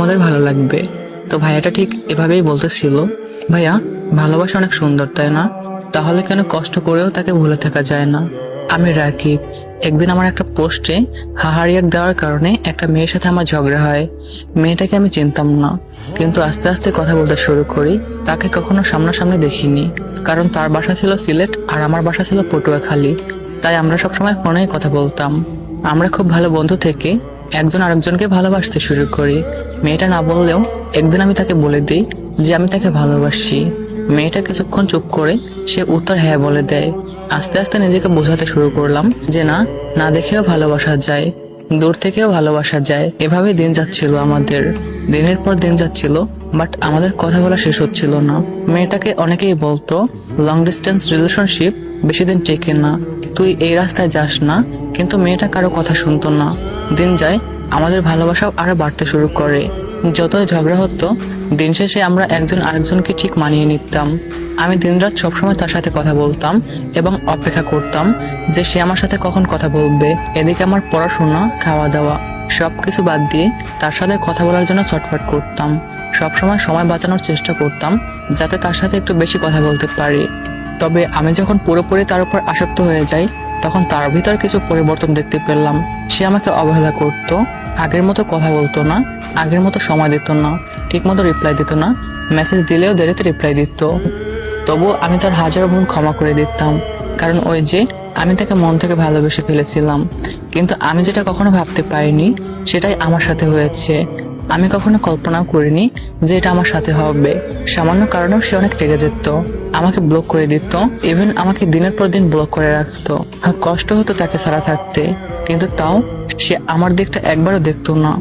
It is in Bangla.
আমাদের ভালো লাগবে। তো ভাইয়াটা ঠিক এভাবেই বলতেছিল, ভাইয়া ভালোবাসা অনেক সুন্দর তাই না? তাহলে কেন কষ্ট করেও তাকে ভুলে থাকা যায় না? আমি রাকিব। একদিন আমার একটা পোস্টে হাহারিয়াক দেওয়ার কারণে একটা মেয়ের সাথে আমার ঝগড়া হয়। মেয়েটাকে আমি চিনতাম না, কিন্তু আস্তে আস্তে কথা বলতে শুরু করি। তাকে কখনো সামনাসামনি দেখিনি, কারণ তার বাসা ছিল সিলেট আর আমার বাসা ছিল পটুয়াখালী। তাই আমরা সবসময় ফোনেই কথা বলতাম। আমরা খুব ভালো বন্ধু থেকে একজন আরেকজনকে ভালোবাসতে শুরু করি। মেয়েটা না বললেও একদিন আমি তাকে বলে দিই যে আমি তাকে ভালোবাসি। মেয়েটা কিছুক্ষণ চুপ করে সে উত্তর হ্যাঁ বলে দেয়। আস্তে আস্তে নিজেকে বোঝাতে শুরু করলাম যে না, না দেখেও ভালোবাসা যায়, দূর থেকেও ভালোবাসা যায়। এভাবে দিন যাচ্ছিল আমাদের, দিনের পর দিন যাচ্ছিল, বাট আমাদের কথা বলা শেষ হচ্ছিল না। মেয়েটাকে অনেকেই বলতো লং ডিস্টেন্স রিলেশনশিপ বেশি দিন টেকে না, তুই এই রাস্তায় যাস না। কিন্তু মেয়েটা কারো কথা শুনতো না। দিন যায়, আমাদের ভালোবাসাও আরো বাড়তে শুরু করে। যতই ঝগড়া হতো, দিন শেষে আমরা একজন আরেকজনকে ঠিক মানিয়ে নিতাম। আমি দিনরাত সবসময় তার সাথে কথা বলতাম এবং অপেক্ষা করতাম যে সে আমার সাথে কখন কথা বলবে। এদিকে আমার পড়াশোনা, খাওয়া দাওয়া সবকিছু বাদ দিয়ে তার সাথে কথা বলার জন্য ছটফট করতাম। সবসময় সময় বাঁচানোর চেষ্টা করতাম যাতে তার সাথে একটু বেশি কথা বলতে পারি। তবে আমি যখন পুরোপুরি তার উপর আসক্ত হয়ে যাই, তখন তার ভিতর কিছু পরিবর্তন দেখতে পেলাম। সে আমাকে অবহেলা করত, আগের মতো কথা বলতো না, আগের মতো সময় দিত না, ঠিক মতো রিপ্লাই দিত না, মেসেজ দিলেও দেরিতে রিপ্লাই দিত। তবুও আমি তার হাজারো ভুল ক্ষমা করে দিতাম, কারণ ওই যে আমি তাকে মন থেকে ভালোবেসে ফেলেছিলাম। কিন্তু আমি যেটা কখনো ভাবতে পারিনি সেটাই আমার সাথে হয়েছে। আমি কখনো কল্পনাও করিনি যে এটা আমার সাথে হবে। সামান্য কারণেও সে অনেক রেগে যেত, আমাকে ব্লক করে দিত, ইভেন আমাকে দিনের পর দিন ব্লক করে রাখতো। কষ্ট হতো তাকে ছাড়া থাকতে, কিন্তু তাও সে আমার দিকটা একবারও দেখতো না।